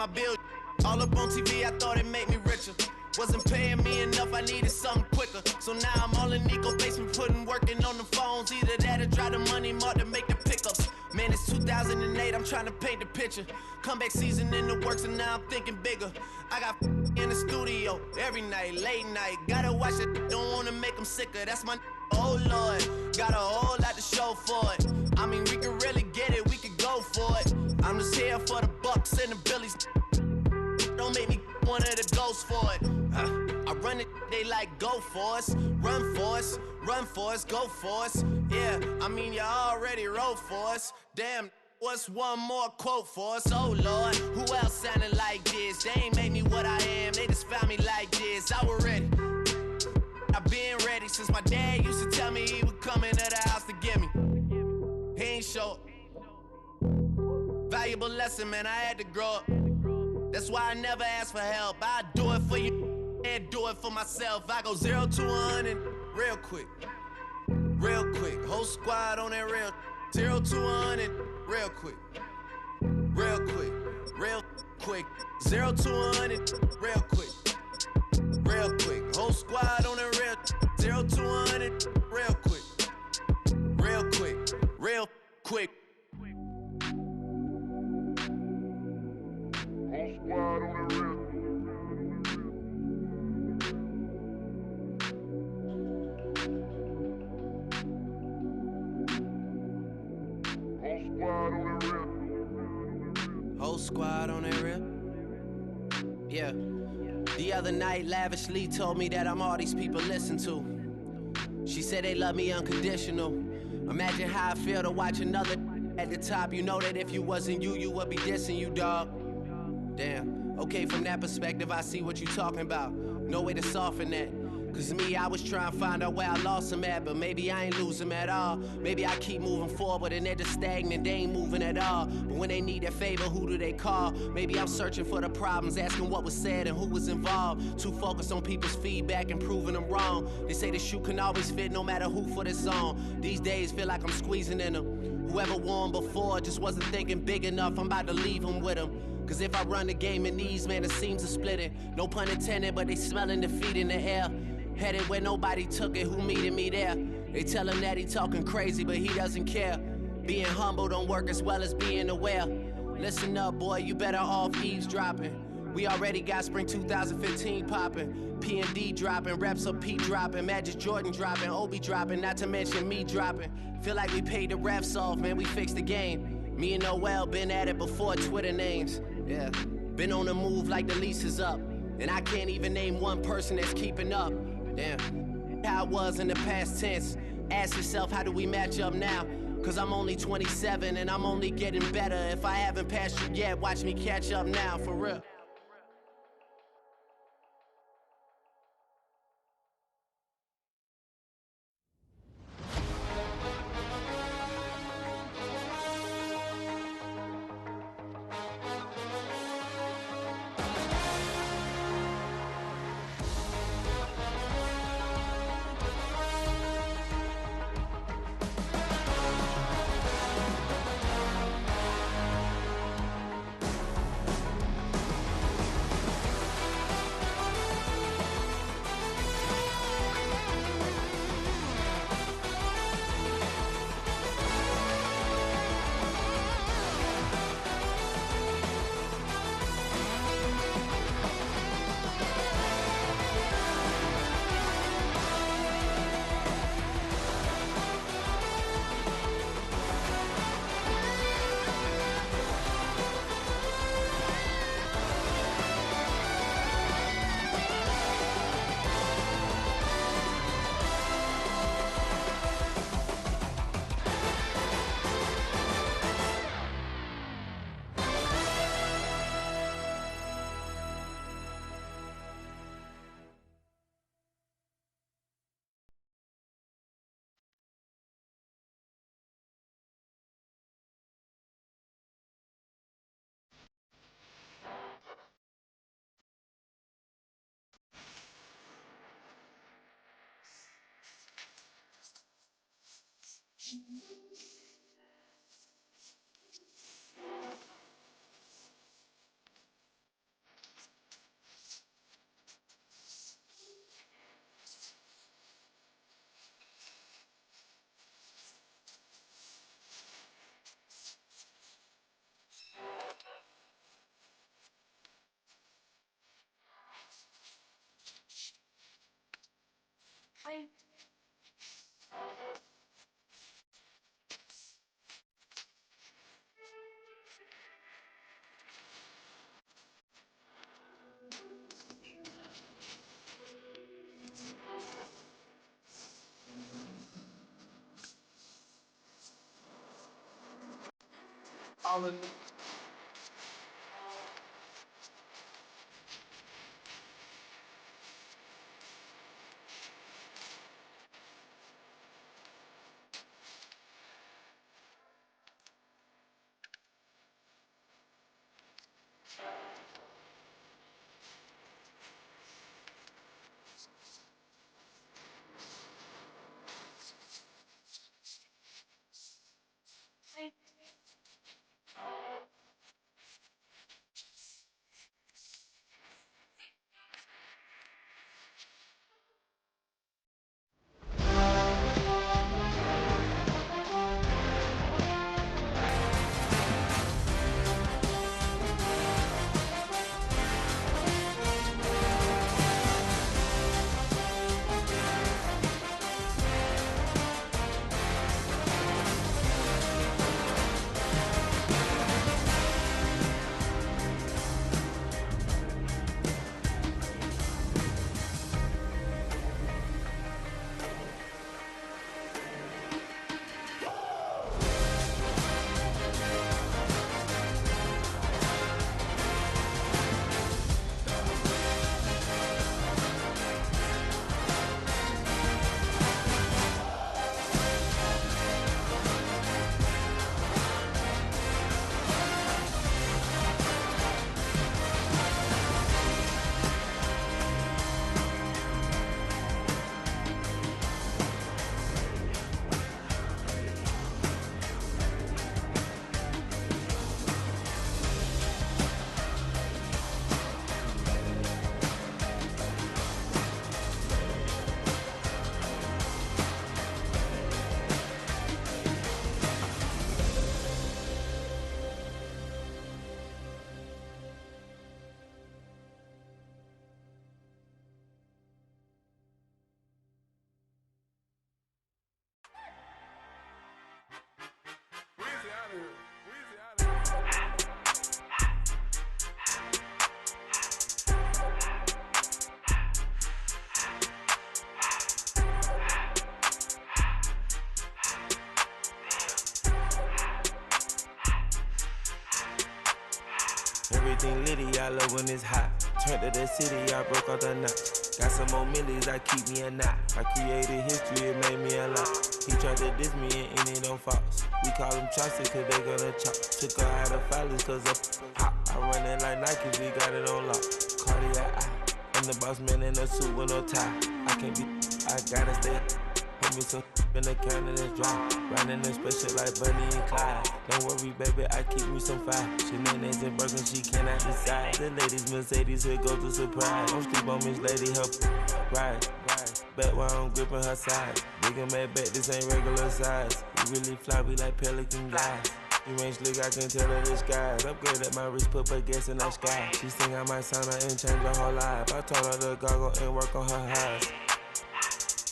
my bill. All up on TV, I thought it made me richer. Wasn't paying me enough, I needed something quicker. So now I'm all in Nico basement, working on the phones. Either that or drive the money mark to make the pickups. Man, it's 2008, I'm trying to paint the picture. Comeback season in the works and now I'm thinking bigger. I got in the studio every night, late night. Gotta watch it, don't wanna make them sicker. That's my oh Lord, got a whole lot to show for it. I mean, we could really get it, we could go for it. I'm just here for the bucks and the billies. Don't make me one of the ghosts for it. I run it, they like go for us. Run for us, run for us, go for us. Yeah, I mean you already wrote for us. Damn, what's one more quote for us? Oh Lord, who else sounded like this? They ain't made me what I am, they just found me like this. I was ready, I've been ready since my dad used to tell me he would come into the house to get me. He ain't show. Valuable lesson, man, I had to grow up. That's why I never ask for help. I do it for you and do it for myself. I go 0 to 100 real quick. Real quick. Whole squad on that real. 0 to 100 real quick. Real quick. Real quick. 0 to 100 real quick. Real quick. Whole squad on that real. 0 to 100 real quick. Real quick. Real quick. Whole squad on the real. Whole squad on that real. Yeah. The other night, lavishly told me that I'm all these people listen to. She said they love me unconditional. Imagine how I feel to watch another at the top. You know that if you wasn't you, you would be dissing you, dog. Damn, okay, from that perspective, I see what you talking about. No way to soften that. Cause me, I was trying to find out where I lost them at, but maybe I ain't lose them at all. Maybe I keep moving forward and they're just stagnant, they ain't moving at all. But when they need a favor, who do they call? Maybe I'm searching for the problems, asking what was said and who was involved. Too focused on people's feedback and proving them wrong. They say the shoe can always fit no matter who for this song. These days feel like I'm squeezing in them. Whoever won before just wasn't thinking big enough, I'm about to leave them with them. Cause if I run the game in these, man, the seams are splitting. No pun intended, but they smelling defeat in the air. Headed where nobody took it, who meeting me there? They tell him that he talking crazy, but he doesn't care. Being humble don't work as well as being aware. Listen up, boy, you better off eavesdropping. We already got spring 2015 popping. P&D dropping, reps up P dropping, Magic Jordan dropping, Obi dropping, not to mention me dropping. Feel like we paid the refs off, man, we fixed the game. Me and Noel been at it before Twitter names. Yeah, been on the move like the lease is up. And I can't even name one person that's keeping up. Damn, how it was in the past tense. Ask yourself, how do we match up now? Cause I'm only 27 and I'm only getting better. If I haven't passed you yet, watch me catch up now, for real. all the Everything litty, I love when it's hot. Turned to the city, I broke out the notch. Got some more millies, I keep me a knot. I created history, it made me a lot. He tried to diss me and it don't false. We call them chopsticks cause they gonna chop. Took her out of filers cause up hot. I run it like Nike, we got it on lock. Cardiac eye. I'm the boss man in a suit with no tie. I can't be, I gotta stay. Put me some in the can and it's dry. Riding in special like Bunny and Clyde. Don't worry, baby, I keep me some fire. Shenanigans and broken, she cannot decide. The ladies Mercedes, here goes the surprise. Don't sleep on Miss Lady, help ride. Back while I'm gripping her side. Big and mad back, this ain't regular size. You really fly, we like pelican guys. You ain't slick, I can tell her the skies. Upgrade at my wrist, put her gas in the sky. She think I might sign her and change her whole life. I told her to goggle and work on her highs.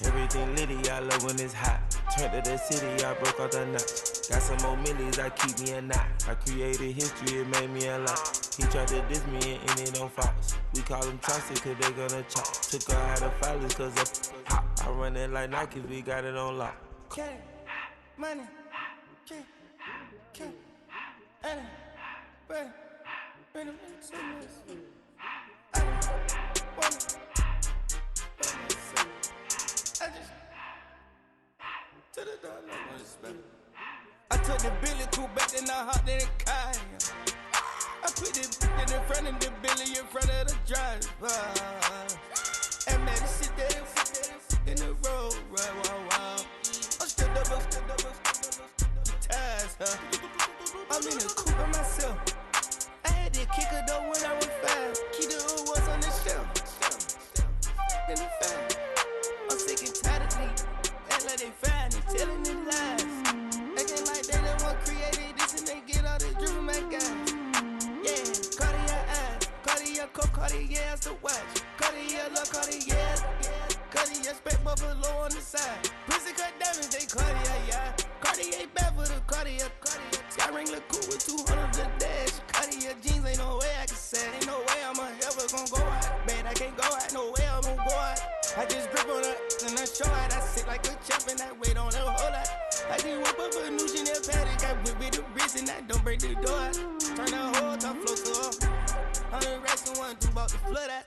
Everything litty, I love when it's hot. Turned to the city, I broke out the notch. Got some more millies, I keep me a knot. I created history, it made me a lot. He tried to diss me and it don't false. We call them chopsticks cause they gonna chop. Took her out of filers cause up hot. I run it like Nike, we got it on lock. Cash, money, cash, money, bread, bread, so much. I just to the door, no one spell. I took the Billy Cool back, then I hopped in the car. I put it in front of the Billy, in front of the driver. And man, this shit there in the road, right, wow. I'm still double, ties, huh? I'm in the coupe by myself. I had to kick her though when I was 5. Keep the old ones on the shelf. In the fire. I'm sick and tired of me. Act like they fine and telling them lies. Acting like they the one created this and they get all this drip from my guys. Yeah, Cartier eyes, Cartier coat, Cartier ass to watch. Cartier look, Cartier, Cartier spec buffalo on the side. Prison cut diamonds, they Cartier, yeah. Cartier bad for the Cartier. Sky ring look cool with 200 the dash. Cartier jeans, ain't no way I can say. Ain't no way I'm ever gonna go out. Man, I can't go out, no way I'm gonna go out. I just grip on her and I show out. I sit like a champ and I wait on her whole lot. I just whip up a new Chanel paddock. got whip with the wrist and I don't break the door. Turn the whole top floor to up. 100 racks and one do about the flood out.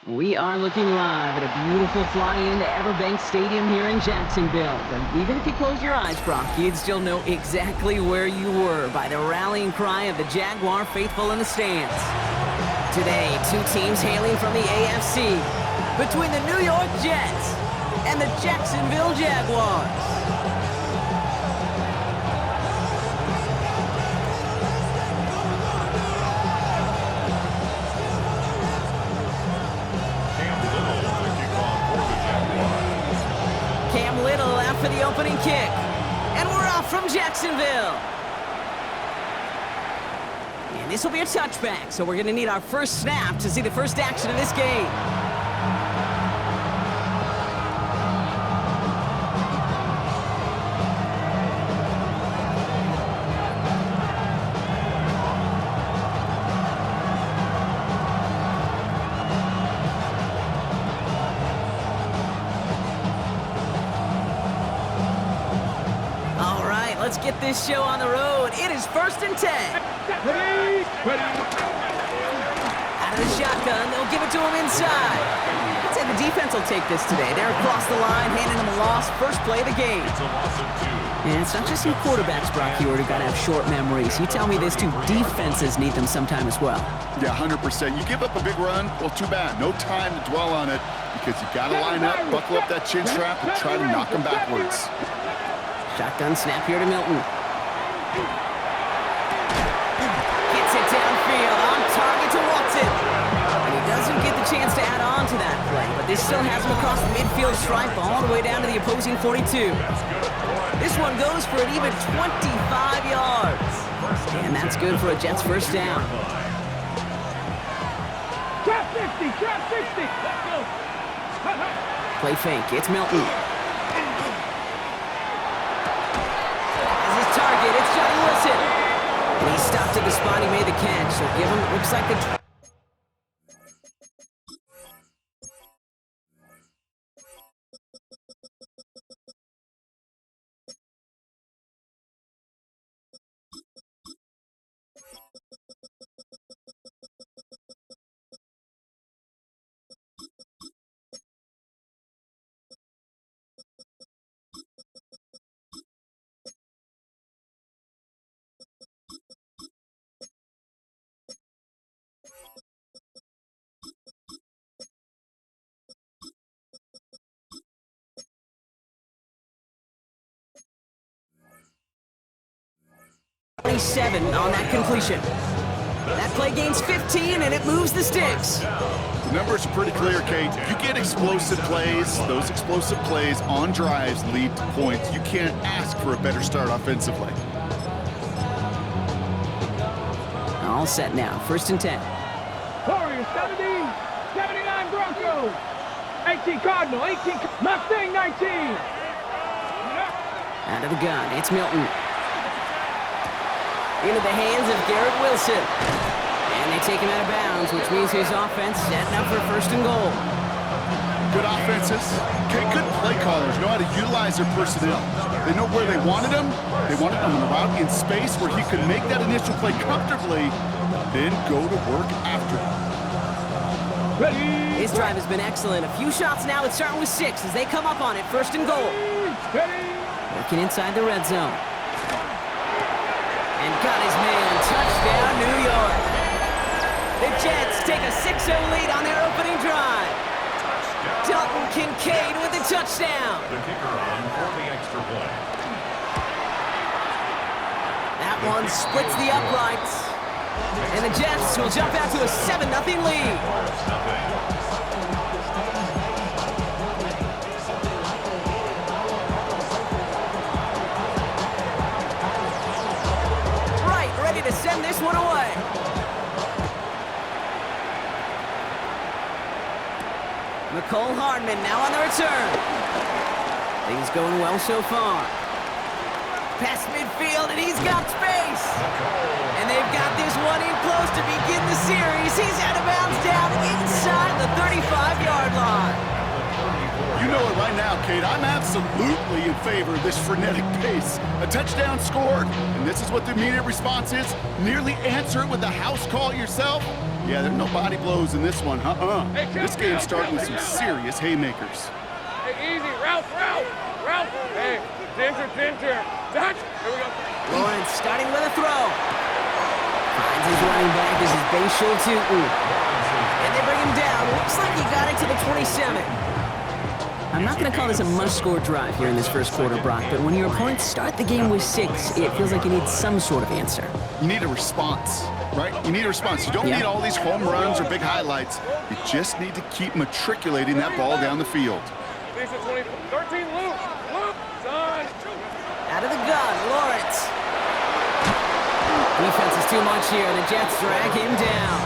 We are looking live at a beautiful fly-in to Everbank Stadium here in Jacksonville. But even if you close your eyes, Brock, you'd still know exactly where you were by the rallying cry of the Jaguar faithful in the stands. Today, two teams hailing from the AFC, between the New York Jets and the Jacksonville Jaguars. For the opening kick, and we're off from Jacksonville. And this will be a touchback, so we're going to need our first snap to see the first action of this game. Let's get this show on the road. It is 1st and 10. Ready? Out of the shotgun, they'll give it to him inside. I'd say the defense will take this today. They're across the line, handing them a loss. First play of the game. It's a loss of 2. And it's not just some quarterbacks, Brock, you already got to have short memories. You tell me this too, defenses need them sometime as well. Yeah, 100%. You give up a big run, well, too bad. No time to dwell on it because you got to line up, buckle up that chin strap, and try to knock them backwards. Shotgun snap here to Milton. Gets it downfield, on target to Watson. And he doesn't get the chance to add on to that play, but this still has him across the midfield stripe all the way down to the opposing 42. This one goes for an even 25 yards. And that's good for a Jets first down. Trap 60, trap 60. Let's go. Play fake, it's Milton. Target, it's Johnny Wilson. And he stopped at the spot he made the catch, so give him, looks like the... on that completion. That play gains 15, and it moves the sticks. The numbers are pretty clear, Kate. You get explosive plays. Those explosive plays on drives lead to points. You can't ask for a better start offensively. All set now. 1st and 10. Warriors 70, 79 Broncos. 18 Cardinal, 18 Mustang 19. Out of the gun, it's Milton. Into the hands of Garrett Wilson. And they take him out of bounds, which means his offense setting up for 1st and goal. Good offenses. Okay, good play callers know how to utilize their personnel. They know where they wanted him. They wanted him on the route in space where he could make that initial play comfortably, then go to work after. Ready. His drive has been excellent. A few shots now. It's starting with 6 as they come up on it. First and goal. Ready. Working inside the red zone. And got his man. Touchdown, New York. The Jets take a 6-0 lead on their opening drive. Dalton Kincaid with the touchdown. The kicker on for the extra point. That one splits the uprights. And the Jets will jump out to a 7-0 lead. Right, ready to send this one away. Nicole Hardman now on the return. Things going well so far. Past midfield, and he's got space. And they've got this one in close to begin the series. He's out of bounds down inside the 35-yard line. You know it right now, Kate. I'm absolutely in favor of this frenetic pace. A touchdown scored, and this is what the immediate response is. Nearly answer it with a house call yourself. Yeah, there's no body blows in this one, Hey, This game's starting with some serious haymakers. Hey, easy. Ralph. Hey, Ginger. Touch. Here we go. Lawrence starting with a throw. Finds his running back. This is Bashul Tootin. And they bring him down. Looks like he got it to the 27. I'm not going to call this a must-score drive here in this first quarter, Brock, but when your opponents start the game with 6, it feels like you need some sort of answer. You need a response, right? You need a response. You don't need all these home runs or big highlights. You just need to keep matriculating that ball down the field. 13, Luke, son. Out of the gun, Lawrence. Defense is too much here. The Jets drag him down.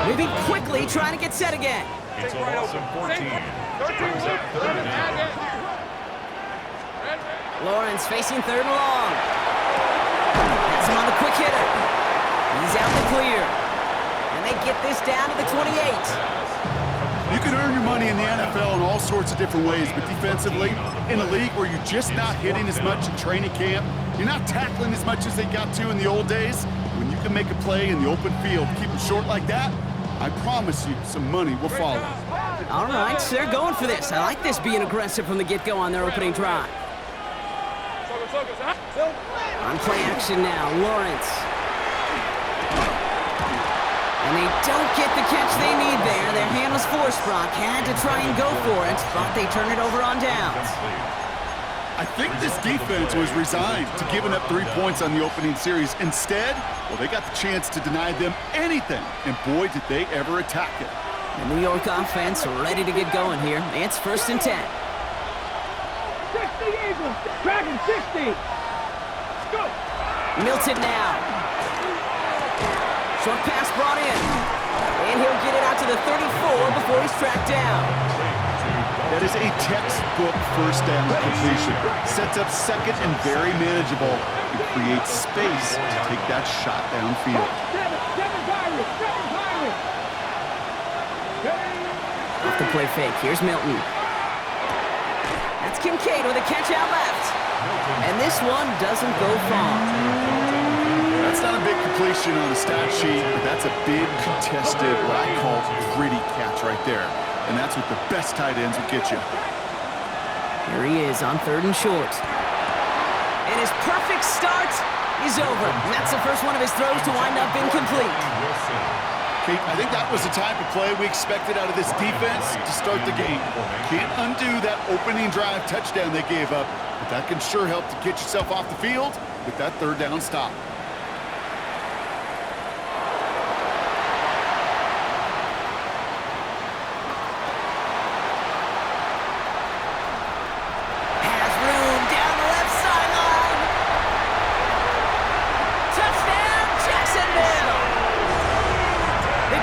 Moving quickly, trying to get set again. It's a loss of 14. 13, Luke. Lawrence facing 3rd and long. That's him on the quick hitter. He's out the clear. And they get this down to the 28. You can earn your money in the NFL in all sorts of different ways, but defensively, in a league where you're just not hitting as much in training camp, you're not tackling as much as they got to in the old days, when you can make a play in the open field, keep them short like that, I promise you some money will follow. All right, so they're going for this. I like this being aggressive from the get-go on their opening drive. On play action now, Lawrence. And they don't get the catch they need there. Their hand was forced, Brock. Had to try and go for it, but they turn it over on downs. I think this defense was resigned to giving up 3 points on the opening series. Instead, well, they got the chance to deny them anything, and boy, did they ever attack it. The New York offense ready to get going here. It's 1st and 10. 60 Eagles. Dragon 60. Go. Milton now. Short pass brought in. And he'll get it out to the 34 before he's tracked down. That is a textbook first down completion. Sets up second and very manageable. It creates space to take that shot downfield. Off the play fake. Here's Milton. That's Kincaid with a catch out left. And this one doesn't go far. That's not a big completion on the stat sheet, but that's a big contested, what I call gritty catch right there. And that's what the best tight ends will get you. Here he is on 3rd and short. And his perfect start is over. And that's the first one of his throws to wind up incomplete. Kate, I think that was the type of play we expected out of this defense to start the game. Can't undo that opening drive touchdown they gave up, but that can sure help to get yourself off the field with that 3rd down stop.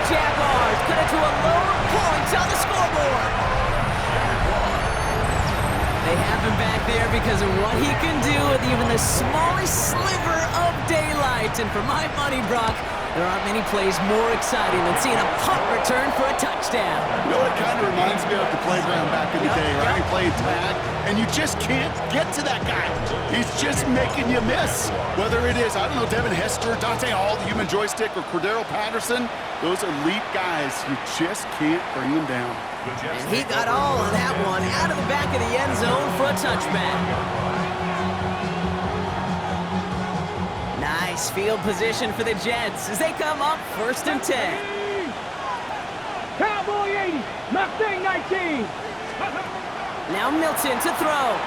Jaguars cut it to a lower point on the scoreboard. They have him back there because of what he can do with even the smallest sliver of daylight. And for my money, Brock, there aren't many plays more exciting than seeing a punt return for a touchdown. You know, it kind of reminds me of the playground back in the day, right? You play tag, and you just can't get to that guy. He's just making you miss. Whether it is, I don't know, Devin Hester, Dante Hall, the human joystick, or Cordero Patterson, those elite guys, you just can't bring them down. And he got all of that one out of the back of the end zone for a touchback. Nice field position for the Jets as they come up 1st and 10. Cowboy 80, Mustang 19. Now Milton to throw.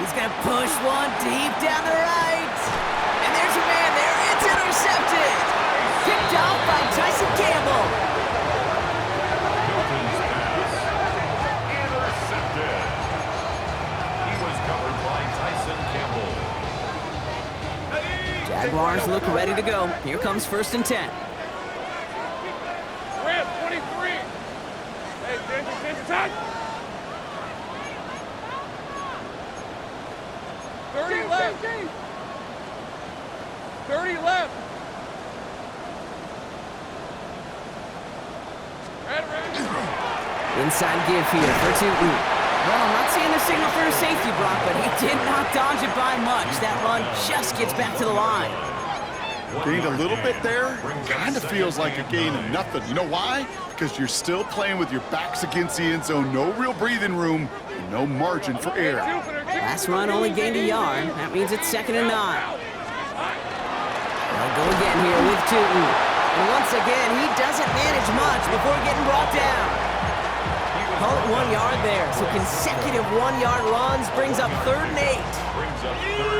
He's going to push one deep down the right. And there's your man there. It's intercepted. Picked off by Tyson Campbell. Milton's pass. Intercepted. He was covered by Tyson Campbell. Jaguars look ready to go. Here comes 1st and 10. Rip, 23. Hey, Ginger, touch. 30 left. 30 left. Inside give here for Tootin. Well, I'm not seeing a signal for a safety, Brock, but he did not dodge it by much. That run just gets back to the line. Gained a little bit there. Kind of feels like a gain of nothing. You know why? Because you're still playing with your backs against the end zone. No real breathing room and no margin for error. Last run only gained a yard. That means it's 2nd and 9. They'll go again here with Tootin. And once again, he doesn't manage much before getting brought down. Call it 1 yard there. So consecutive 1-yard runs brings up 3rd and 8.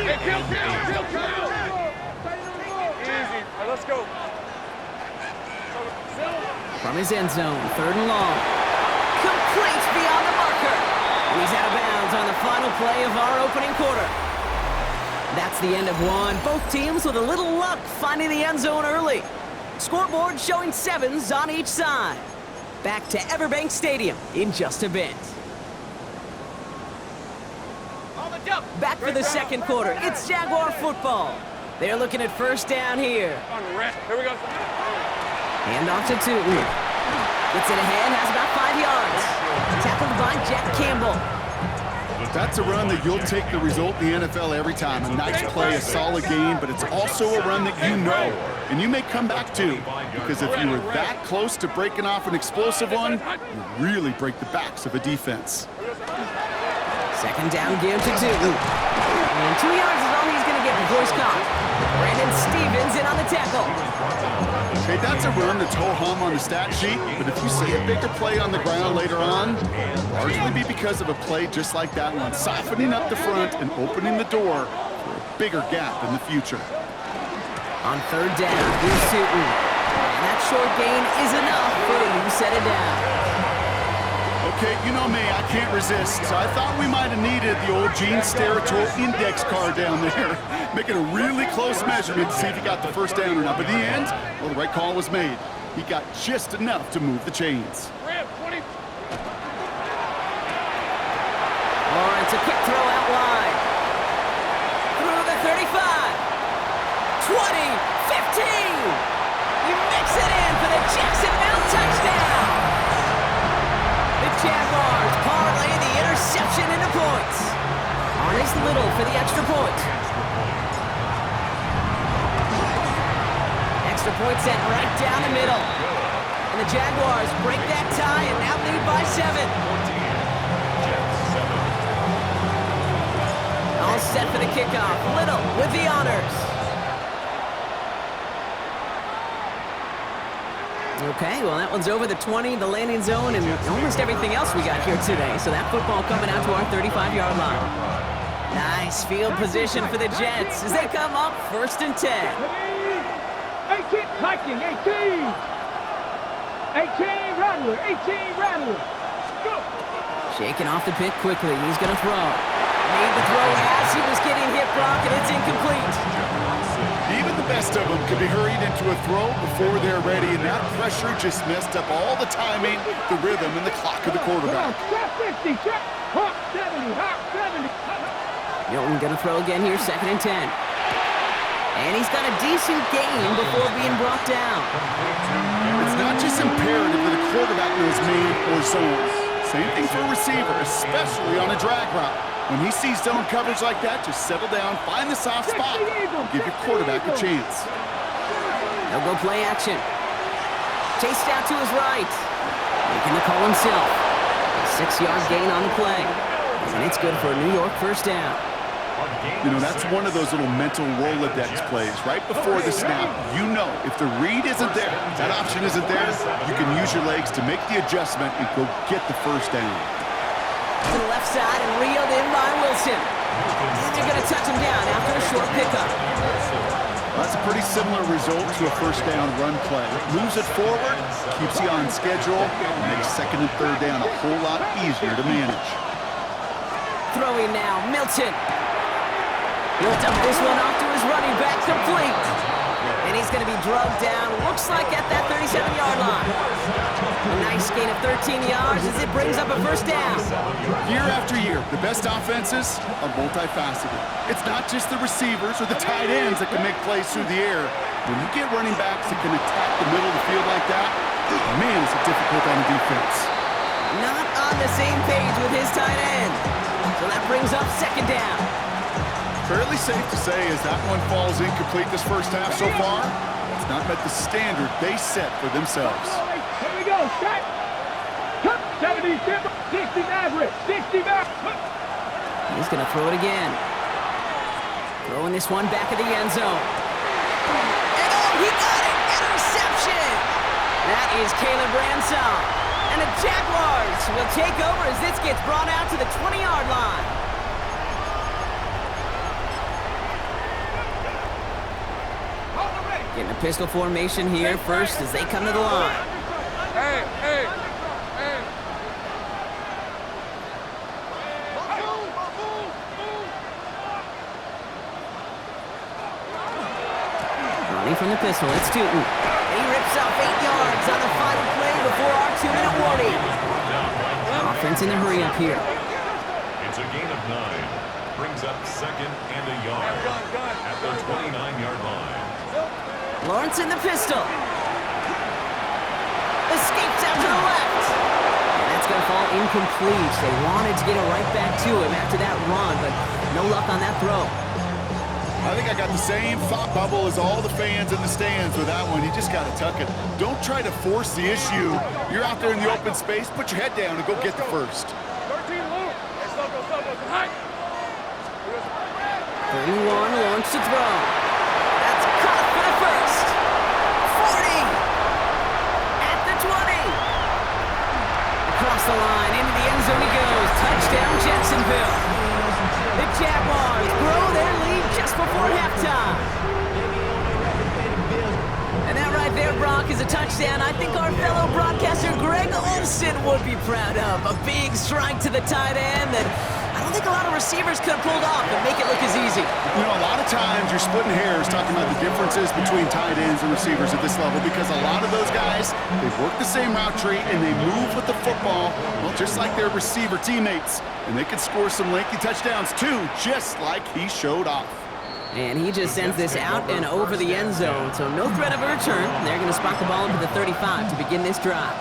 Hey, kill. Easy. All right, let's go. From his end zone, 3rd and long. Complete beyond the marker. And he's out of bounds on the final play of our opening quarter. That's the end of one. Both teams with a little luck finding the end zone early. Scoreboard showing 7s on each side. Back to Everbank Stadium in just a bit. Back for the 2nd quarter. It's Jaguar football. They're looking at 1st down here. Here we go. Hand off to Tootin. Gets it ahead, has about 5 yards. Tackled by Jack Campbell. That's a run that you'll take the result in the NFL every time. A nice play, a solid game, but it's also a run that you know, and you may come back to, because if you were that close to breaking off an explosive one, you really break the backs of a defense. 2nd down give to Tootin. And 2 yards is all he's going to get before he's caught. Brandon Stevens in on the tackle. Okay, that's a run that's ho-hum on the stat sheet, but if you see a bigger play on the ground later on, it'll largely be because of a play just like that one, softening up the front and opening the door for a bigger gap in the future. On 3rd down, here's Tootin. And that short gain is enough for a new set of down. Okay, you know me, I can't resist. So I thought we might have needed the old Gene Steratore index card down there. Making a really close measurement to see if he got the 1st down or not. But in the end, well, the right call was made. He got just enough to move the chains. Lawrence, a quick throw out wide. Through the 35. 20, 15. He makes it in for the Jacksonville touchdown. The Jaguars parlay the interception into points. Arnis Little for the extra point. Extra point sent right down the middle. And the Jaguars break that tie and now lead by 7. All set for the kickoff. Little with the honors. Okay, well, that one's over the 20, the landing zone, and almost everything else we got here today. So that football coming out to our 35-yard line. Nice field position for the Jets as they come up 1st and 10. 18, hiking, 18. 18, Rattler, 18, Rattler. Go. Shaking off the pick quickly. He's going to throw. Made the throw as he was getting hit, Brock, and it's incomplete. Even the best of them could be hurried into a throw before they're ready, and that pressure just messed up all the timing, the rhythm, and the clock of the quarterback. Trap 50, trap, hop 70, hop 70. Milton going to throw again here, 2nd and 10. And he's got a decent gain before being brought down. It's not just imperative that a quarterback knows man or zone. Same thing for a receiver, especially on a drag route. When he sees zone coverage like that, just settle down, find the soft spot, give your quarterback a chance. They'll go play action. Chased out to his right. Making the call himself. A 6-yard gain on the play. And it's good for a New York first down. You know, that's one of those little mental Rolodex plays. Right before the snap, you know if the read isn't there, that option isn't there, you can use your legs to make the adjustment and go get the first down. To the left side and reeled in by Wilson. And they're going to touch him down after a short pickup. That's a pretty similar result to a first down run play. Moves it forward, keeps you on schedule, and makes second and third down a whole lot easier to manage. Throwing now, Milton. He'll dump this one off to his running back, complete. And he's going to be drugged down, looks like at that 37-yard line. A nice gain of 13 yards as it brings up a first down. Year after year, the best offenses are multifaceted. It's not just the receivers or the tight ends that can make plays through the air. When you get running backs that can attack the middle of the field like that, man, is it difficult on the defense. Not on the same page with his tight end. So that brings up second down. Fairly safe to say as that one falls incomplete this first half so far, it's not met the standard they set for themselves. Here we go, set. 70, 60 average, 60 back. He's going to throw it again. Throwing this one back at the end zone. And oh, he got it! Interception! That is Caleb Ransom. And the Jaguars will take over as this gets brought out to the 20-yard line. Getting a pistol formation here first as they come to the line. Hey, hey, hey. Running from the pistol, it's Tootin. He rips off 8 yards on the final play before our 2-minute warning. Offense in the hurry up here. It's a gain of 9. Brings up second and a yard at the 29-yard line. Lawrence in the pistol. Escapes out to the left. And that's going to fall incomplete. They wanted to get it right back to him after that run, but no luck on that throw. I think I got the same thought bubble as all the fans in the stands with that one. You just got to tuck it. Don't try to force the issue. You're out there in the open space. Put your head down and go get the first. 13 loop. Hey, 31 wants to throw. That's caught for the first. 40. At the 20. Across the line, into the end zone he goes. Touchdown Jacksonville. The Jaguars grow their lead just before halftime. And that right there, Brock, is a touchdown I think our fellow broadcaster Greg Olsen would be proud of. A big strike to the tight end that I don't think a lot of receivers could have pulled off and make it look as easy. You know, a lot of times you're splitting hairs talking about the differences between tight ends and receivers at this level because a lot of those guys, they work the same route tree and they move with the football, well, just like their receiver teammates. And they can score some lengthy touchdowns too, just like he showed off. And he just sends this out and over the end zone, so no threat of a return. They're going to spot the ball into the 35 to begin this drive.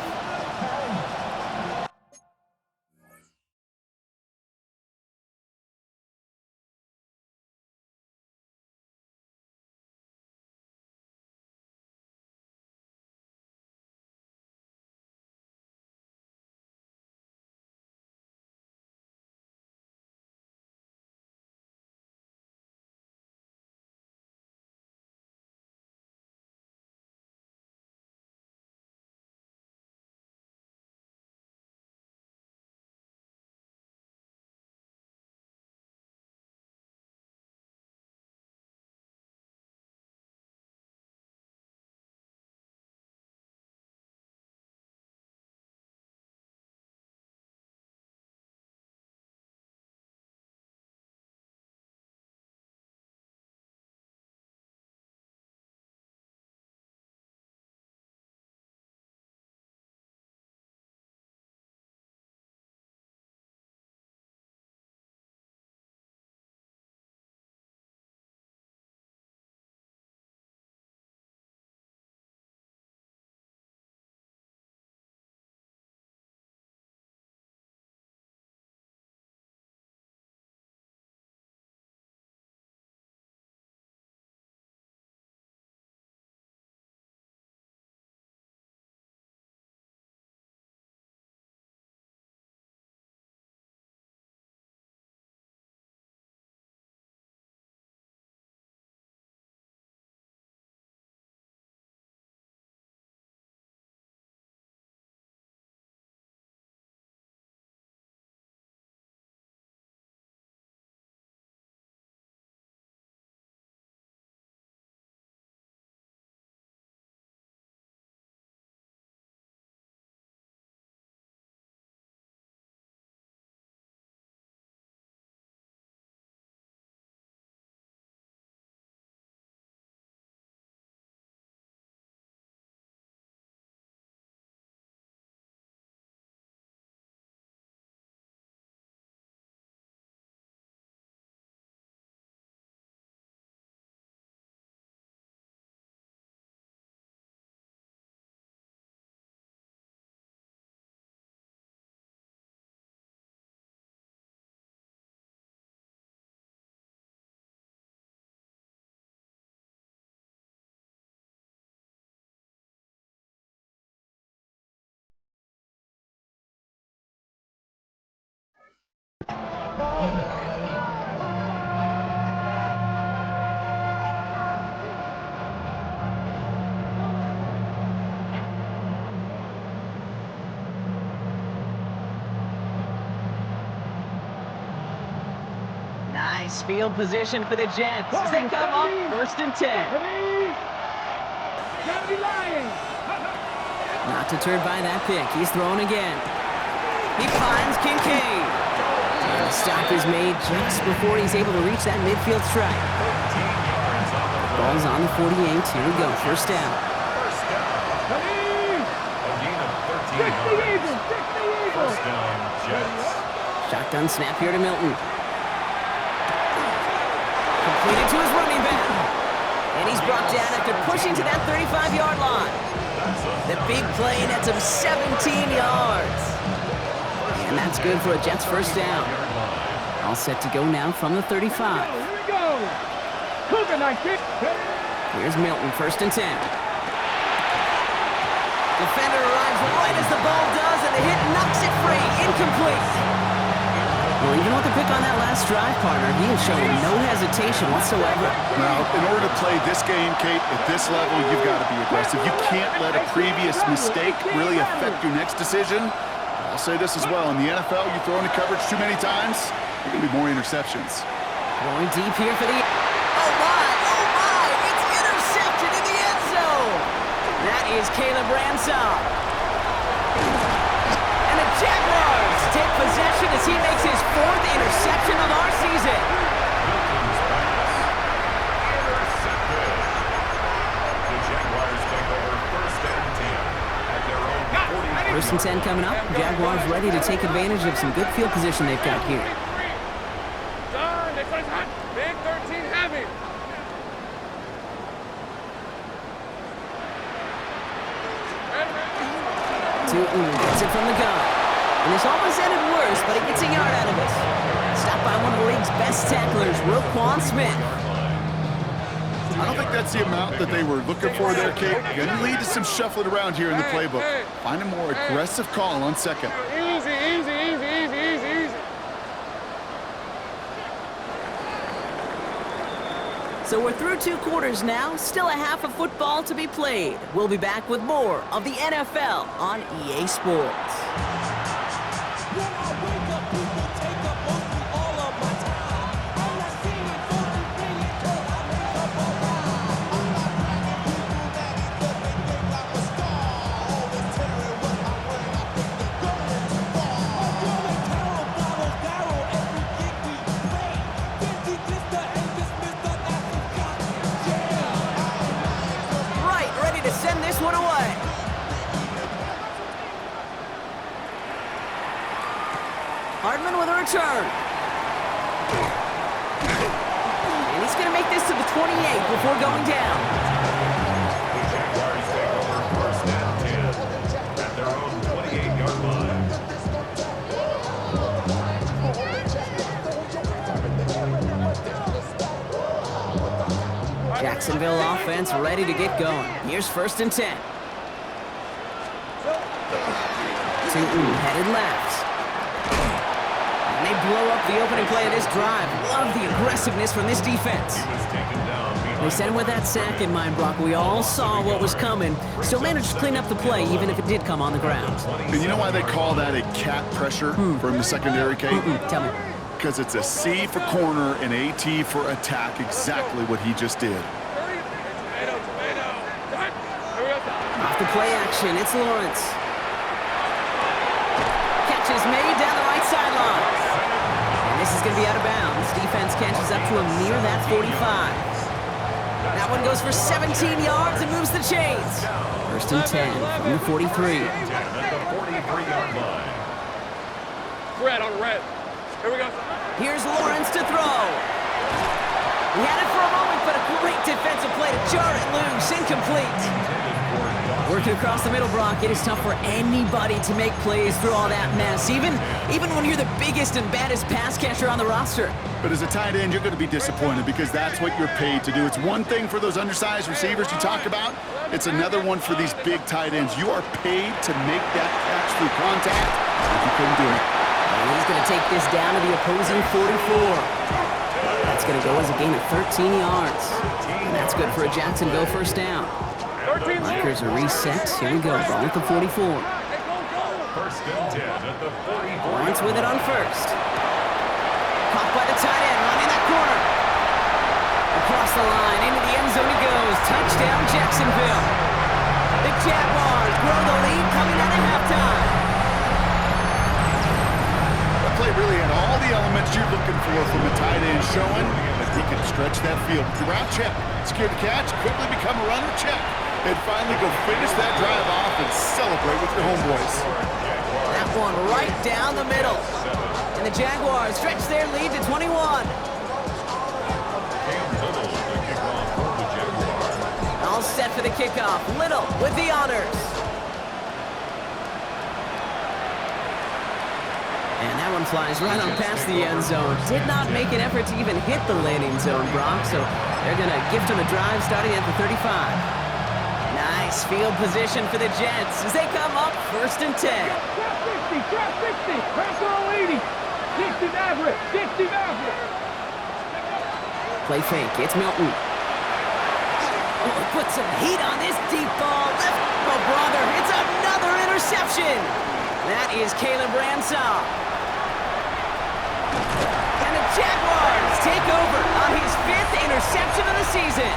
Nice field position for the Jets as they come up 1st and 10. Not deterred by that pick. He's throwing again. He finds Kincaid. And the stop is made just before he's able to reach that midfield strike. Ball's on the 48. Here we go. 1st down. A gain of 13 yards. 1st down, Jets. Shotgun snap here to Milton. Completed to his running back. And he's brought down after pushing to that 35-yard line. The big play nets him 17 yards. And that's good for a Jets 1st down. All set to go now from the 35. Here's Milton, 1st and 10. Defender arrives right as the ball does, and the hit knocks it free. Incomplete. Well, even with the pick on that last drive, partner, he has shown no hesitation whatsoever. Now, in order to play this game, Kate, at this level, you've got to be aggressive. You can't let a previous mistake really affect your next decision. I'll say this as well. In the NFL, you throw into coverage too many times, there are going to be more interceptions. Going deep here for the... Oh, my! It's intercepted in the end zone! That is Caleb Ransom. And the Jaguars take possession as he makes his 4th interception of our season. Milton's pass. Intercepted. The Jaguars take over 1st and 10 at their own 40. 1st and 10 coming up. Jaguars ready to take advantage of some good field position they've got here. Big 13 heavy. Tootin gets it from the gun. And this almost ended worse, but he gets a yard out of this. Stopped by one of the league's best tacklers, Roquan Smith. I don't think that's the amount that they were looking for there, Kate. Going to lead to some shuffling around here in the playbook. Find a more aggressive call on 2nd. Easy. So we're through 2 quarters now, still a half of football to be played. We'll be back with more of the NFL on EA Sports. Send this one away. Hardman with a return. And he's going to make this to the 28 before going down. The Jaguars take over 1st and 10 at their own 28-yard line. Jacksonville offense ready to get going. Here's 1st and 10. Tootin headed left. And they blow up the opening play of this drive. Love the aggressiveness from this defense. They sent him with that sack in mind, Brock. We all saw what was coming. Still managed to clean up the play, even if it did come on the ground. And you know why they call that a cat pressure from the secondary, Kate? Tell me. Because it's a C for corner and AT for attack, exactly what he just did. Off the play action, it's Lawrence. Catch is made down the right sideline. And this is going to be out of bounds. Defense catches up to him near that 45. That one goes for 17 yards and moves the chains. 1st and 10 from the 43. At the 43-yard line. Red on red. Here we go. Here's Lawrence to throw. He had it for a moment, but a great defensive play to jar it loose. Incomplete. Working across the middle, Brock, it is tough for anybody to make plays through all that mess, even when you're the biggest and baddest pass catcher on the roster. But as a tight end, you're going to be disappointed because that's what you're paid to do. It's one thing for those undersized receivers you talk about. It's another one for these big tight ends. You are paid to make that catch through contact, if you couldn't do it. And he's going to take this down to the opposing 44. That's going to go as a gain of 13 yards. And that's good for a Jacksonville 1st down. Markers are reset. Here we go. Ball at the 44. 1st and 10 at the 44. Lawrence with it on 1st. Caught by the tight end, running that Across the line, into the end zone he goes. Touchdown, Jacksonville. The Jaguars grow the lead coming out of halftime. The play really had all the elements you're looking for from a tight end, showing that he can stretch that field. Route check, secure the catch, quickly become a runner check, and finally go finish that drive off and celebrate with your homeboys. That one right down the middle. And the Jaguars stretch their lead to 21. All set for the kickoff. Little with the honors. And that one flies right on past the end zone. Did not make an effort to even hit the landing zone, Brock, so they're going to gift him a drive starting at the 35. Nice field position for the Jets as they come up 1st and 10. Trap 60, press all 80. 60 Maverick, 60 Maverick. Play fake, it's Milton. Oh, put some heat on this deep ball. Left, oh brother, it's another interception. That is Caleb Ransom. And the Jaguars take over on his 5th interception of the season.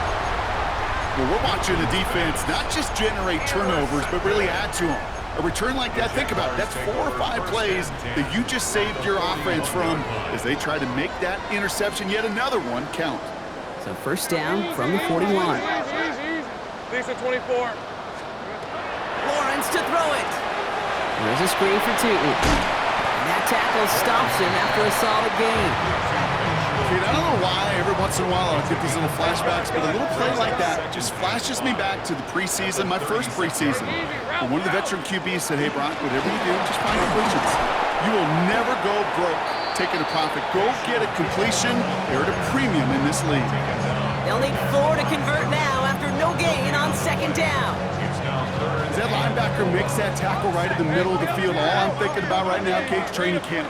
Well, we're watching the defense not just generate turnovers, but really add to them. A return like that, think about it, that's 4 or 5 plays that you just saved your offense from as they try to make that interception, yet another one, count. So 1st down from the 41. Lisa 24. Lawrence to throw it. There's a screen for Tootin. And that tackle stops him after a solid gain. Kid, I don't know why every once in a while I'll get these little flashbacks, but a little play like that just flashes me back to the preseason, my first preseason. And one of the veteran QBs said, hey, Brock, whatever you do, just find completions. You will never go broke taking a profit. Go get a completion. They're at a premium in this league. They'll need 4 to convert now after no gain on 2nd down. As that linebacker makes that tackle right in the middle of the field, all I'm thinking about right now, Cage, training camp.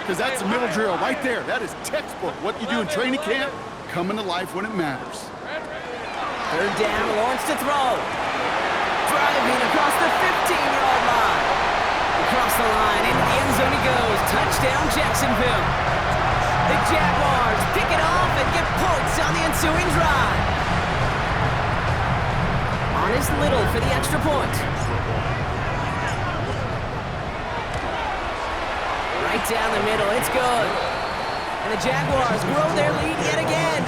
Because that's the middle drill right there. That is textbook. What you do in training camp, coming to life when it matters. 3rd down, Lawrence to throw. Driving across the 15-yard line. Across the line, into the end zone he goes. Touchdown, Jacksonville. The Jaguars pick it off and get points on the ensuing drive. On is Little for the extra point. Right down the middle, it's good. And the Jaguars grow their lead yet again.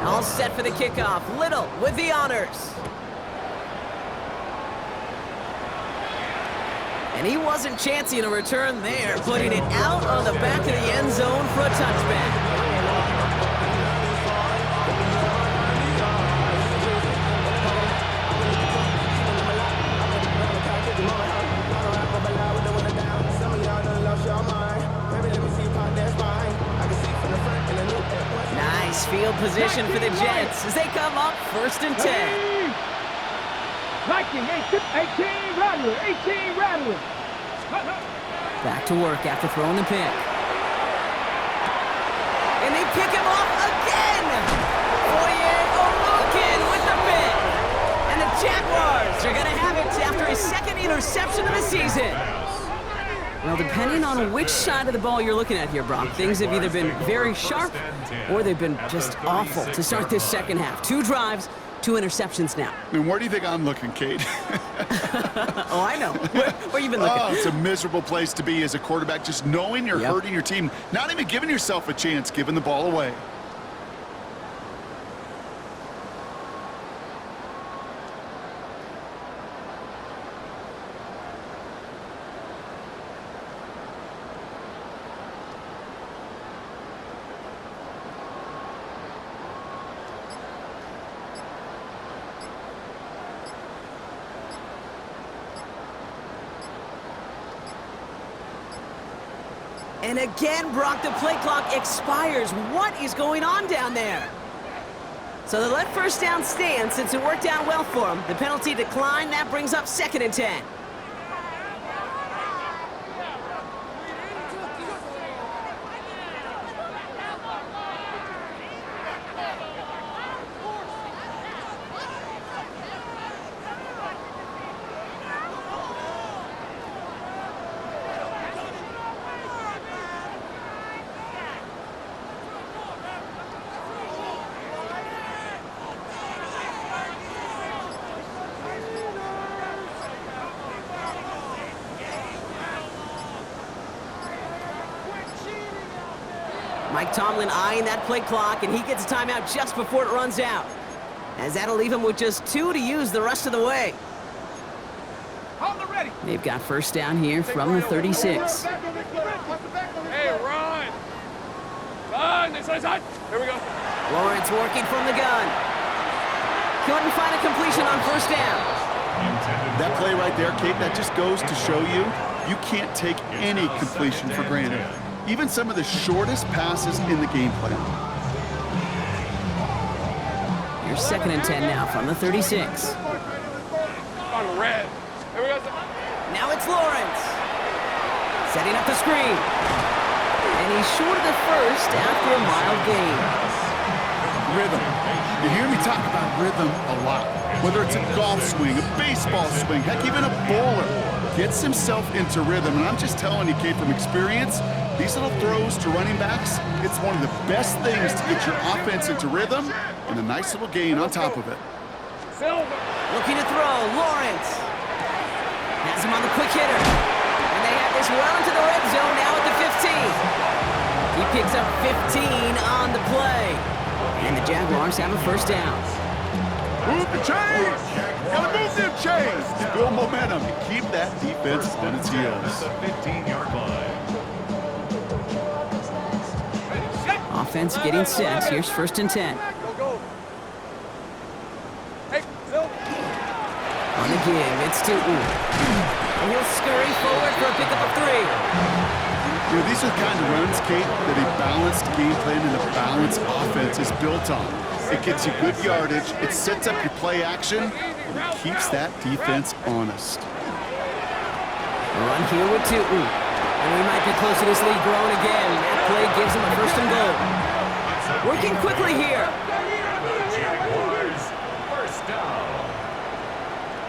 All set for the kickoff. Little with the honors. And he wasn't chancing a return there, putting it out on the back of the end zone for a touchback. Nice field position for the Jets as they come up 1st and 10. Liking 18 Rattler, 18 Rattler. Back to work after throwing the pick. And they pick him off again. Foye Olukin with the pick. And the Jaguars are going to have it after his 2nd interception of the season. Well, depending on which side of the ball you're looking at here, Brock, things have either been very sharp or they've been just awful to start this 2nd half. 2 drives, 2 interceptions now. And where do you think I'm looking, Kate? Oh, I know. Where you been looking? Oh, it's a miserable place to be as a quarterback, just knowing you're hurting your team, not even giving yourself a chance, giving the ball away. And again, Brock, the play clock expires. What is going on down there? So they let first down stand since it worked out well for them. The penalty declined. That brings up 2nd and 10. Mike Tomlin eyeing that play clock, and he gets a timeout just before it runs out, as that'll leave him with just 2 to use the rest of the way. They've got first down here from the 36. Hey, run! Run! This is hot! Here we go. Lawrence working from the gun. Couldn't find a completion on first down. That play right there, Kate, that just goes to show you, you can't take any completion for granted. Even some of the shortest passes in the game plan. Here's 2nd and 10 now from the 36. On red. Here we go. Now it's Lawrence. Setting up the screen. And he's short of the first after a mild gain. Rhythm. You hear me talk about rhythm a lot. Whether it's a golf swing, a baseball swing, heck, even a bowler gets himself into rhythm. And I'm just telling you, Kate, from experience, these little throws to running backs, it's one of the best things to get your offense into rhythm and a nice little gain on top of it. Looking to throw, Lawrence. Has him on the quick hitter. And they have this well into the red zone now at the 15. He picks up 15 on the play. And the Jaguars have a first down. Move the chains! Gotta move them chains! Build momentum and keep that defense on its heels. The 15-yard line. Offense getting set. Here's 1st and 10. Go. Hey, Phil. On the give, it's Tootin. And he'll scurry forward for a pickup of 3. You know, these are the kind of runs, Kate, that a balanced game plan and a balanced offense is built on. It gets you good yardage, it sets up your play action, and it keeps that defense honest. Run here with Tootin. And we might be close to this lead growing again. That play gives him a 1st and goal. Working quickly here. The Jaguars, first down.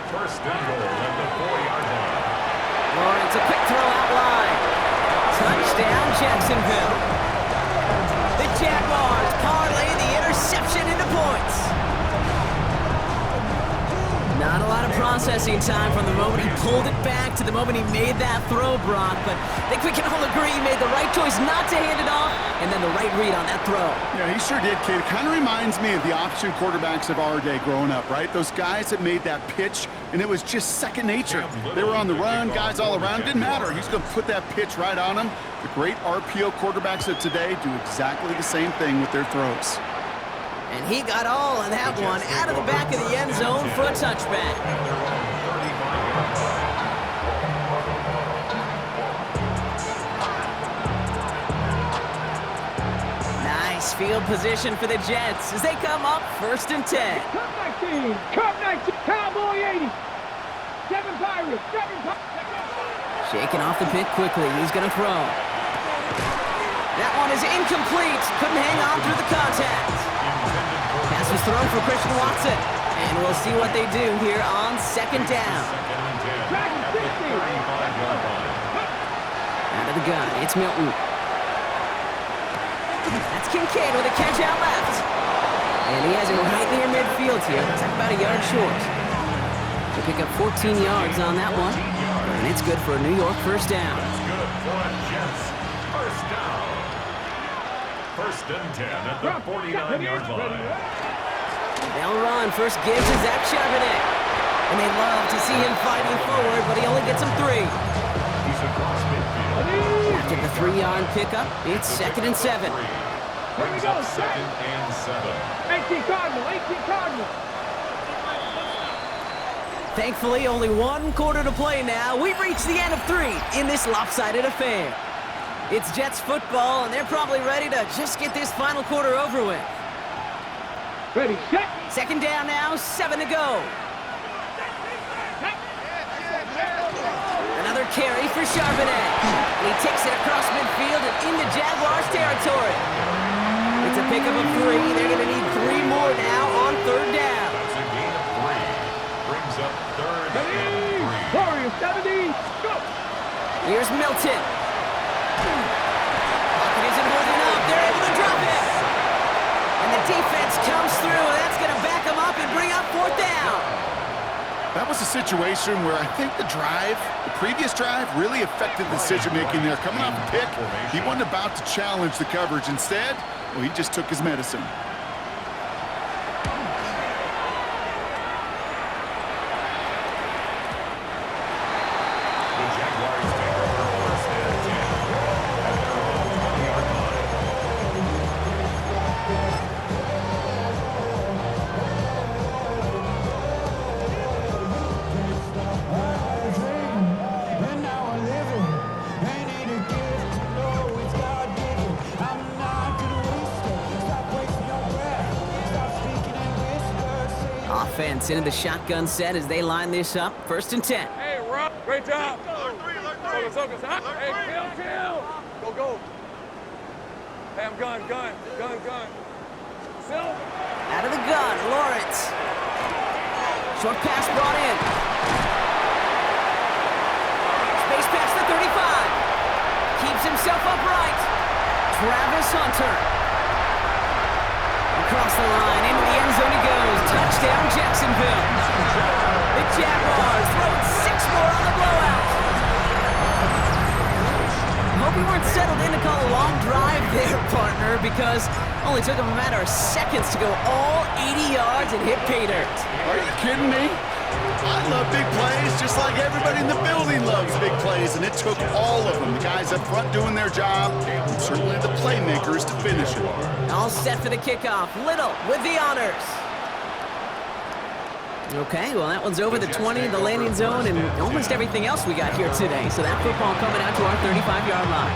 First and goal at the 4-yard line. Lawrence, a quick throw out wide. Touchdown, Jacksonville. The Jaguars parlay the interception into points. Not a lot of processing time from the moment he pulled it back to the moment he made that throw, Brock. But I think we can all agree he made the right choice not to hand it off, and then the right read on that throw. Yeah, he sure did, Kate. It kind of reminds me of the option quarterbacks of our day growing up, right? Those guys that made that pitch, and it was just second nature. They were on the run, guys all around. Didn't matter. He's going to put that pitch right on them. The great RPO quarterbacks of today do exactly the same thing with their throws. And he got all of that one out of the back of the end zone for a touchback. Nice field position for the Jets as they come up 1st and 10. Cup 19, Cowboy 80. 7 Pirates, 7 Pirates. Shaking off the pick quickly. He's going to throw. That one is incomplete. Couldn't hang on through the contact. Pass was thrown for Christian Watson. And we'll see what they do here on 2nd down. Out of the gun, it's Milton. That's Kincaid with a catch out left. And he has it right near midfield here. It's about a yard short. They pick up 14 yards on that one. And it's good for a New York first down. Good for a Jets first down. 1st and 10 at the 49-yard line. They'll run. First gives to Zach Charbonnet. And they love to see him fighting forward, but he only gets him 3. He's across midfield. After the 3-yard pickup, it's 2nd and 7. Brings up 2nd and 7. 18 Cardinal. Thankfully, only 1 quarter to play now. We've reached the end of 3 in this lopsided affair. It's Jets football, and they're probably ready to just get this final quarter over with. Ready, set. Second down now, 7 to go. Another carry for Charbonnet. And he takes it across midfield and into Jaguars territory. It's a pickup of 3. They're going to need 3 more now on third down. It's a gain of 3. Brings up third and 3. Warriors, 70. Go. Here's Milton. Pocket isn't holding up. They're able to drop it. And the defense comes through, and that's going to back them up and bring up fourth down. That was a situation where I think the previous drive, really affected the decision-making there. Coming off a pick, he wasn't about to challenge the coverage. Instead, well, he just took his medicine. The Jaguars take over first and 10 at their own 20-yard line. Offense into the shotgun set as they line this up. First and 10. Hey, Rob, great job. Focus. Hey, kill. Go. Hey, I'm gun. Silver. Out of the gun, Lawrence. Short pass brought in. Space pass to 35. Keeps himself upright. Travis Hunter. Across the line, into the end zone he goes. Touchdown, Jacksonville. The Jaguars throwing 6 more on the blowout. Hope you weren't settled in to call a long drive there, partner, because only took him a matter of seconds to go all 80 yards and hit pay dirt. Are you kidding me? I love big plays just like everybody in the building loves big plays, and it took all of them. The guys up front doing their job, and certainly the playmakers to finish it. All set for the kickoff. Little with the honors. Okay, well, that one's over the 20, the landing zone, and almost everything else we got here today. So that football coming out to our 35-yard line.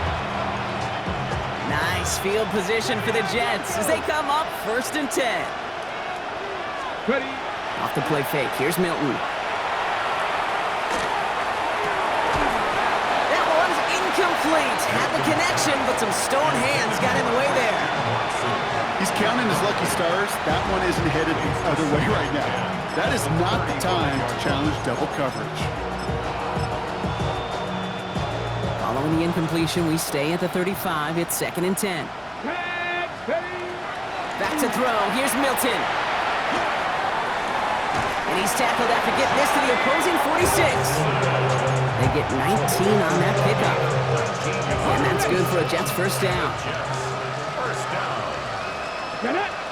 Nice field position for the Jets as they come up first and 10. Ready. Off the play fake. Here's Milton. That one's incomplete. Had the connection, but some stone hands got in the way there. He's counting his lucky stars. That one isn't headed the other way right now. That is not the time to challenge double coverage. Following the incompletion, we stay at the 35. It's second and 10. Back to throw. Here's Milton. And he's tackled after getting this to the opposing 46. They get 19 on that pickup. And that's good for a Jets first down.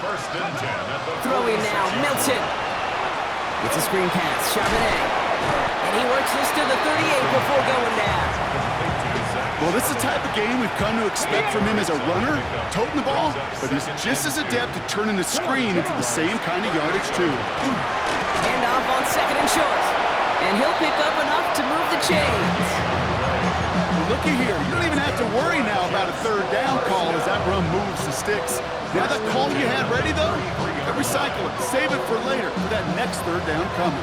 First and 10 at the Throwing now, Milton. It's a screen pass, Charbonnet. And he works this to the 38 before going down. Well, this is the type of game we've come to expect from him as a runner, toting the ball, but he's just as adept at turning the screen into the same kind of yardage, too. Hand off on second and short. And he'll pick up enough to move the chains. Well, looky here. You don't even have to worry now about a third down call as that run moves the sticks. Now that call you had ready, though, recycle it. Save it for later for that next third down coming.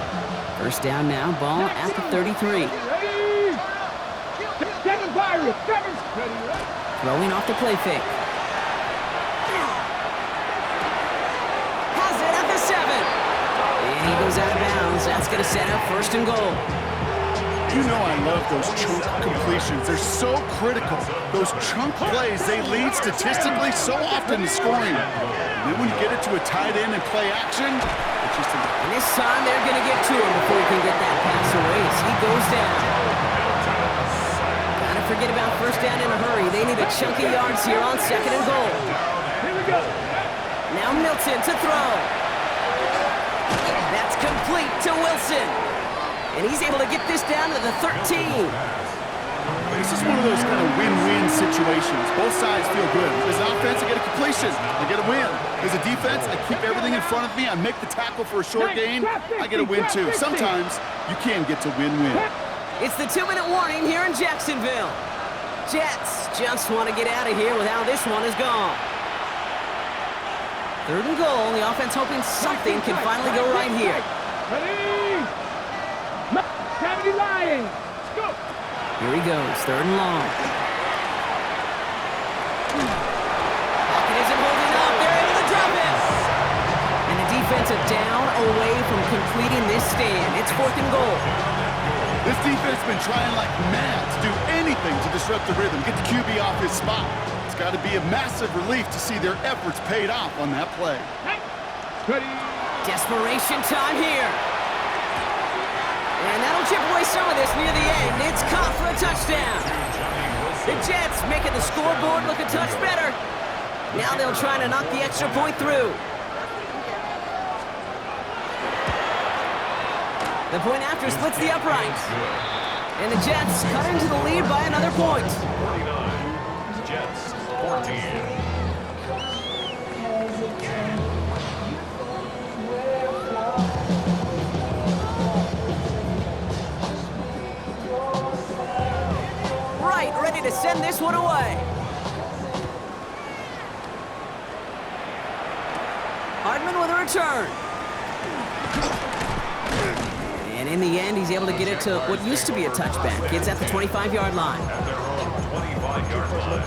First down now, ball at the 33. Throwing off the play fake. Has it at the 7. And he goes out of bounds. That's going to set up first and goal. You know I love those chunk completions. They're so critical. Those chunk plays, they lead statistically so often to scoring. And then when you get it to a tight end and play action, it's just a... And this time they're going to get to him before he can get that pass away as he goes down. Gotta forget about first down in a hurry. They need a chunky yards here on second and goal. Here we go. Now Milton to throw. That's complete to Wilson. And he's able to get this down to the 13. This is one of those kind of win-win situations. Both sides feel good. As an offense, I get a completion. I get a win. As a defense, I keep everything in front of me. I make the tackle for a short gain. I get a win, too. Sometimes you can get to win-win. It's the 2-minute warning here in Jacksonville. Jets just want to get out of here with how this one is gone. 3rd and goal. The offense hoping something can finally go right here. Ready? Cavity Lions. Go. Here he goes. 3rd and long. Pocket isn't holding up. They're able to drop it. And the defensive down away from completing this stand. It's 4th and goal. This defense has been trying like mad to do anything to disrupt the rhythm, get the QB off his spot. It's got to be a massive relief to see their efforts paid off on that play. Ready? Desperation time here. And that'll chip away some of this near the end. It's caught for a touchdown. The Jets making the scoreboard look a touch better. Now they'll try to knock the extra point through. The point after splits the uprights. And the Jets cut into the lead by another point. 49. Jets 14. Right, ready to send this one away. Hardman with a return. And in the end, he's able to get it to what used to be a touchback. It's at the 25-yard line. At their own 25-yard line.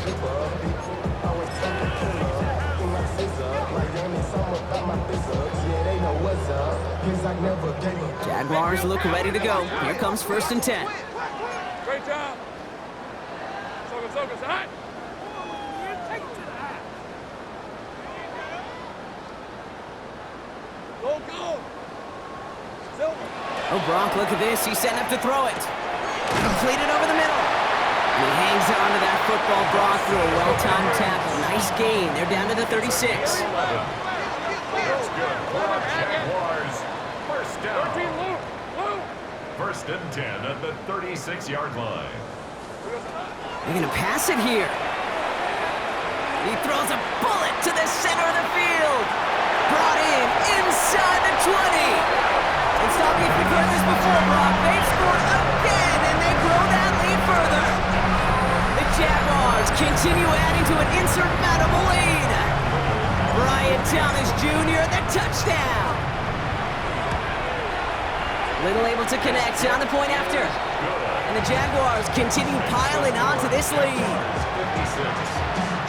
Jaguars look ready to go. Here comes 1st and 10. Great job. Soka, hot. Go. Silver. Oh, Brock, look at this. He's setting up to throw it. Completed over the middle. And he hangs on to that football, Brock, through a well-timed tackle. Nice gain. They're down to the 36. That's good for the Jaguars. First down. 13, Lou. 1st and 10 at the 36-yard line. They're going to pass it here. He throws a bullet to the center of the field. Brought in inside the 20. And stop me if you've heard this before, Brock. They've scored again, and they grow that lead further. The Jaguars continue adding to an insurmountable lead. Brian Thomas Jr., the touchdown. Little able to connect on the point after. And the Jaguars continue piling on to this lead. 56.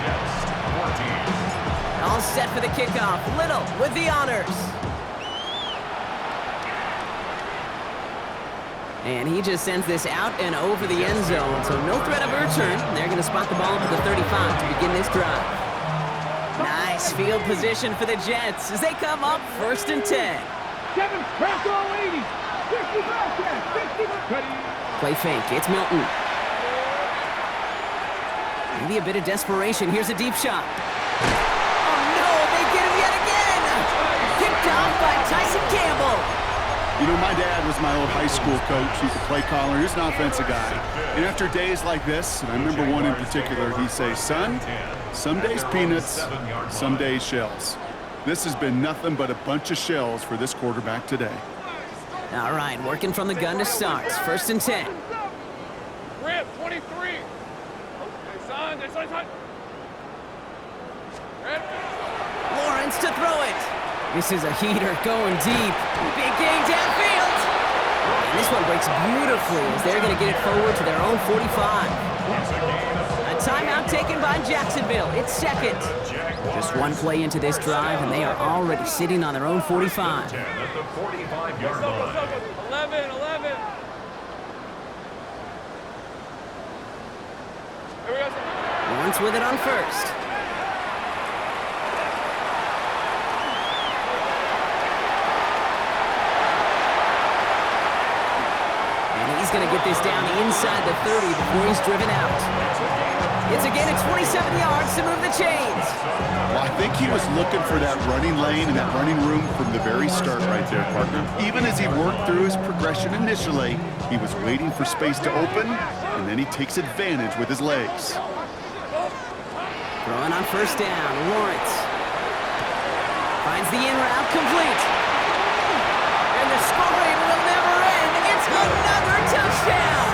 Jets 14. All set for the kickoff. Little with the honors. And he just sends this out and over the end zone, so no threat of a return. They're going to spot the ball up to the 35 to begin this drive. Nice field position for the Jets as they come up 1st and 10. Kevin, press all 80. 60 Ready? Play fake. It's Milton. Maybe a bit of desperation. Here's a deep shot. Oh, no. They get him yet again. Kicked off by Tyson Campbell. You know, my dad was my old high school coach. He's a play caller. He's an offensive guy. And after days like this, and I remember one in particular, he'd say, son, some days peanuts, some days shells. This has been nothing but a bunch of shells for this quarterback today. All right, working from the gun to start. 1st and 10. Rip, 23. Hey, son. Red. Lawrence to throw it. This is a heater going deep. Big gain downfield. And this one breaks beautifully as they're going to get it forward to their own 45. A timeout taken by Jacksonville. It's 2nd. Just one play into this drive, and they are already sitting on their own 45. 10 at the 45-yard line. 11. Here we go. Lawrence with it on 1st. Going to get this down inside the 30 before he's driven out. It's a gain of 27 yards to move the chains. Well, I think he was looking for that running lane and that running room from the very start right there, partner. Even as he worked through his progression initially, he was waiting for space to open, and then he takes advantage with his legs. Throwing on 1st down, Lawrence. Finds the in route complete. And the scoring will never end. It's another touchdown!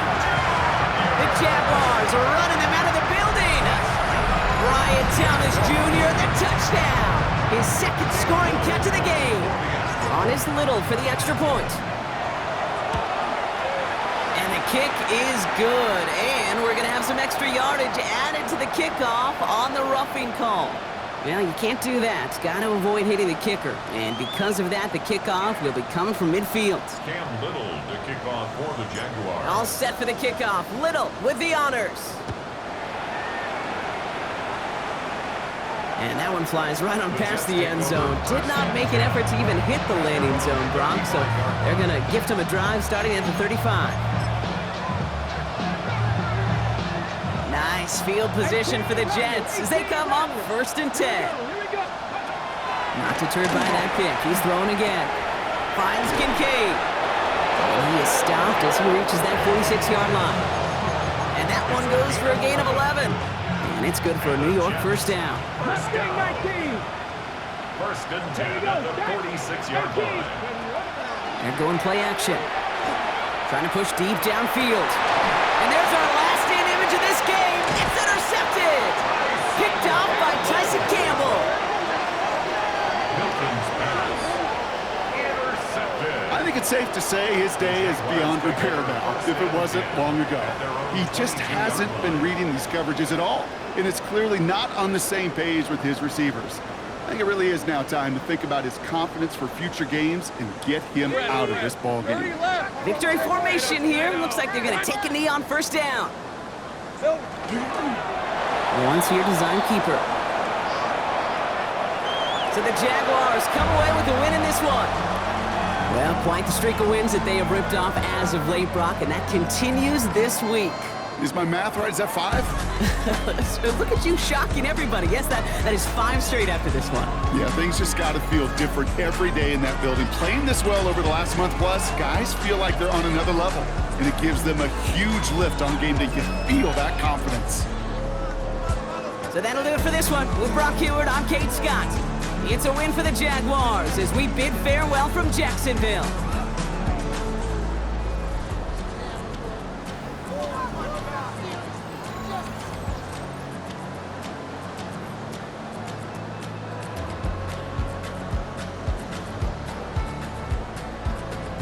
The Jaguars are running them out of the scoring catch of the game. On is Little for the extra point. And the kick is good. And we're going to have some extra yardage added to the kickoff on the roughing call. Well, you can't do that. Got to avoid hitting the kicker. And because of that, the kickoff will be coming from midfield. Cam Little to kick off for the Jaguars. All set for the kickoff. Little with the honors. And that one flies right on past the end zone. Did not make an effort to even hit the landing zone, Brock. So they're going to gift him a drive starting at the 35. Nice field position for the Jets as they come up 1st and 10. Not deterred by that pick. He's throwing again. Finds Kincaid. And he is stopped as he reaches that 46-yard line. And that one goes for a gain of 11. And it's good for a New York first down. First and 10 at the 46-yard line. They're going play action. Trying to push deep downfield. And there's our last-in image of this game. It's intercepted. Picked off by Tyson Campbell. Milton's pass. Intercepted. I think it's safe to say his day is beyond repair now, if it wasn't long ago. He just hasn't been reading these coverages at all, and it's clearly not on the same page with his receivers. I think it really is now time to think about his confidence for future games and get him out of this ball game. Victory formation here. Looks like they're going to take a knee on first down. Once here, design keeper. So the Jaguars come away with a win in this one. Well, quite the streak of wins that they have ripped off as of late, Brock, and that continues this week. Is my math right? Is that 5? Look at you shocking everybody. Yes, that is 5 straight after this one. Yeah, things just got to feel different every day in that building. Playing this well over the last month plus, guys feel like they're on another level, and it gives them a huge lift on game day. You feel that confidence. So that'll do it for this one. With Brock Heward, I'm Kate Scott. It's a win for the Jaguars as we bid farewell from Jacksonville.